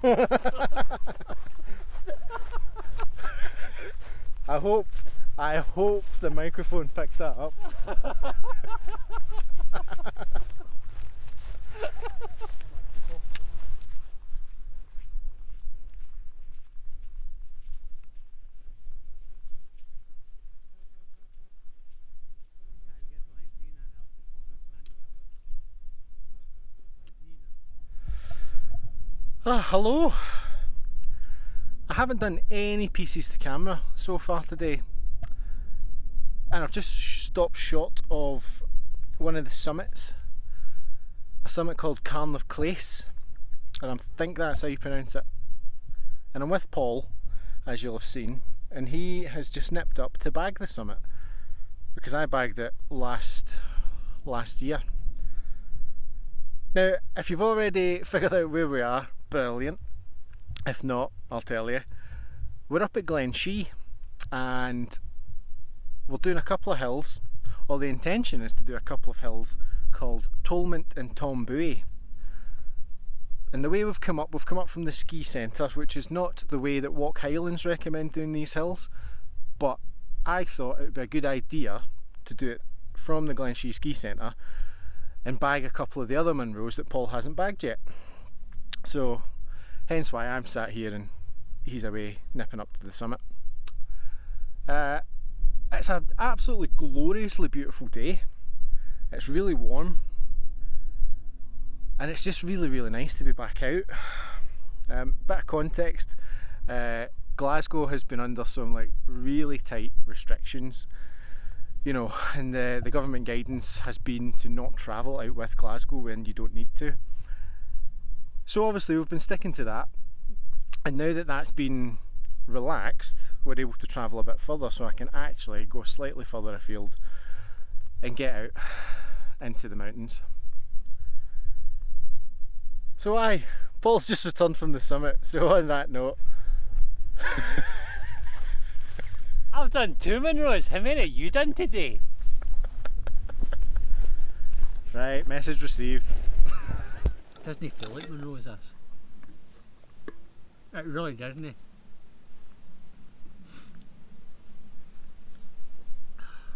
I hope the microphone picked that up. Hello. I haven't done any pieces to camera so far today, and I've just stopped short of one of the summits, a summit called Cairn of Claise, and I think that's how you pronounce it. And I'm with Paul, as you'll have seen, and he has just nipped up to bag the summit because I bagged it last year. Now, if you've already figured out where we are, brilliant. If not, I'll tell you. We're up at Glenshee and we're doing a couple of hills, or the intention is to do a couple of hills called Tolmount and Tom Buidhe. And the way we've come up from the ski centre, which is not the way that Walk Highlands recommend doing these hills, but I thought it would be a good idea to do it from the Glenshee Ski Centre and bag a couple of the other Munros that Paul hasn't bagged yet. So hence why I'm sat here and he's away nipping up to the summit. It's an absolutely gloriously beautiful day. It's really warm and it's just really nice to be back out. Bit of context, Glasgow has been under some like really tight restrictions, you know, and the government guidance has been to not travel out with Glasgow when you don't need to. So obviously we've been sticking to that, and now that that's been relaxed, we're able to travel a bit further, so I can actually go slightly further afield and get out into the mountains. So Paul's just returned from the summit, so on that note I've done 2 Munros, how many have you done today? Right, message received. Doesn't he feel like Munros this? It really doesn't he?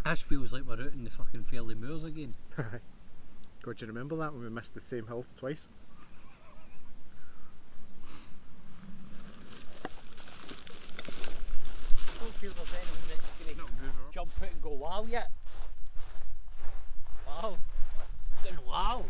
This feels like we're out in the fucking Fairley Moors again. God, do you remember that when we missed the same hill twice? I don't feel there's anyone that's going to jump out and go wow yet. Wow. It's going wow.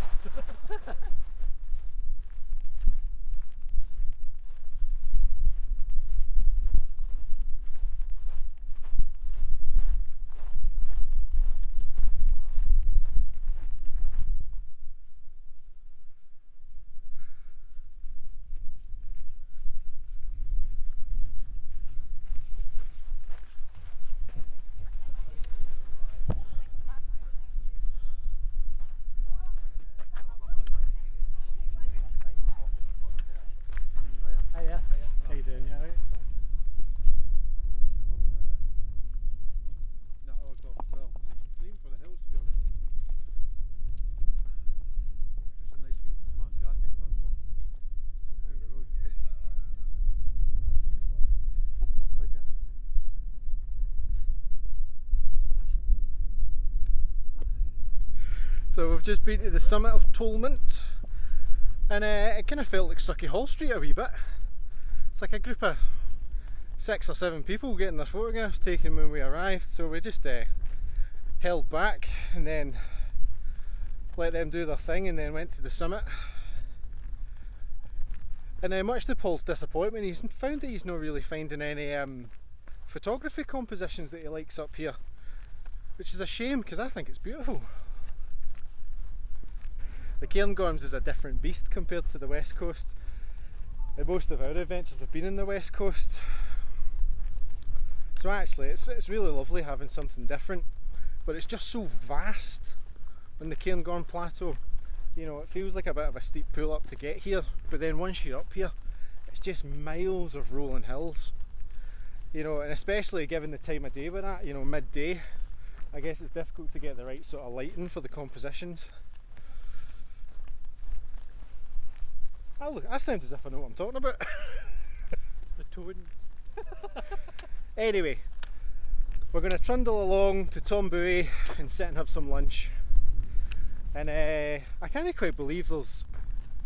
So we've just been to the summit of Tolmount, and it kind of felt like Sucky Hall Street a wee bit. It's like a group of 6 or 7 people getting their photographs taken when we arrived, so we just held back and then let them do their thing and then went to the summit. And much to Paul's disappointment, he's found that he's not really finding any photography compositions that he likes up here, which is a shame because I think it's beautiful. The Cairngorms is a different beast compared to the west coast. Most of our adventures have been in the west coast, so actually it's really lovely having something different, but it's just so vast on the Cairngorm plateau. You know, it feels like a bit of a steep pull up to get here, but then once you're up here it's just miles of rolling hills, you know, and especially given the time of day we're at, you know, midday, I guess it's difficult to get the right sort of lighting for the compositions. I sound as if I know what I'm talking about. The tones. Anyway, we're going to trundle along to Tom Buidhe and sit and have some lunch. And I can't quite believe there's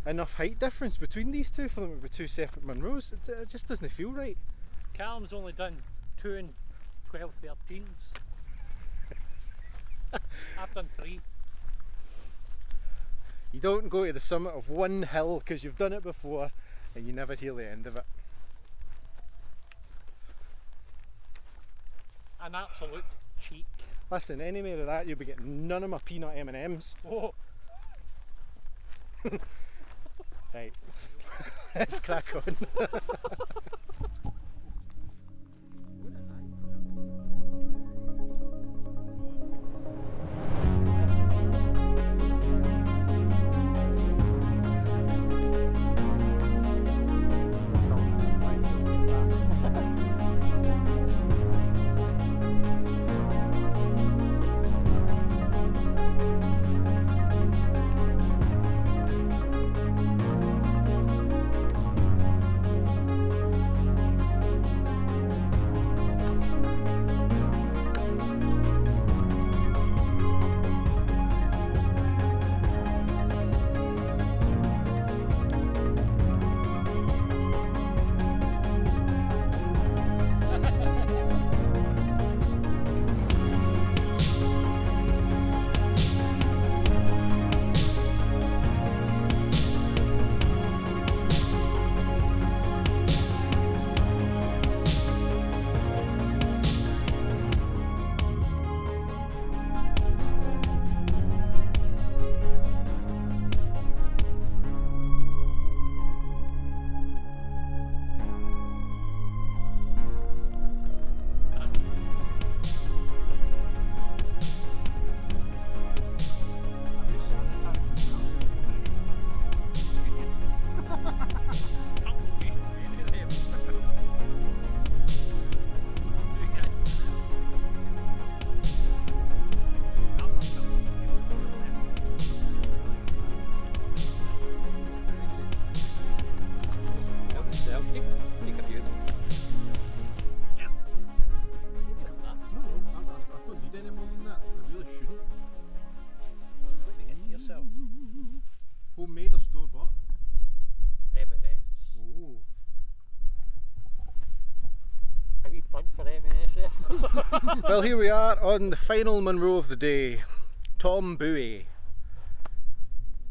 enough height difference between these two for them to be two separate Munros. It just doesn't feel right. Callum's only done 2 and 12 13s. I've done 3. You don't go to the summit of one hill because you've done it before and you never hear the end of it. An absolute cheek. Listen, any more of that you'll be getting none of my peanut M&Ms. Oh, Right, let's crack on. Homemade or store bought? M&S. Ooh. A wee punt for M&S there. Well, here we are on the final Munro of the day, Tom Buidhe.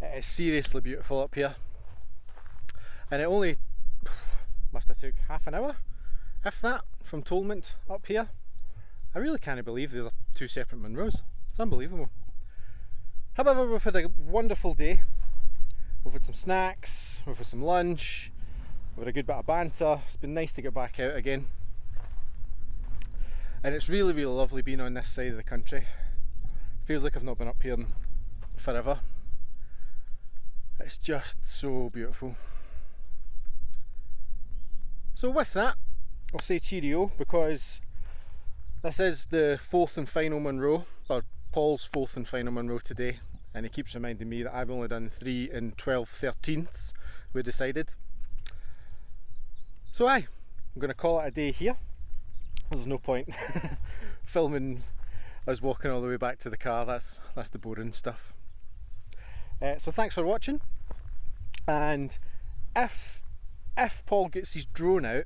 It is seriously beautiful up here, and it only must have took half an hour, if that, from Tolmount up here. I really can't believe these are two separate Munros. It's unbelievable. However, we've had a wonderful day. We've had some snacks, we've had some lunch, we've had a good bit of banter. It's been nice to get back out again. And it's really, really lovely being on this side of the country. Feels like I've not been up here in forever. It's just so beautiful. So with that, I'll say cheerio, because this is the fourth and final Munro, or Paul's fourth and final Munro today, and he keeps reminding me that I've only done 3 and 12 13ths, we decided. So I'm going to call it a day here. There's no point filming us walking all the way back to the car. That's the boring stuff. So thanks for watching, and if Paul gets his drone out,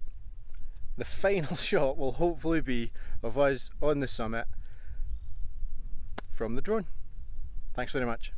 the final shot will hopefully be of us on the summit from the drone. Thanks very much.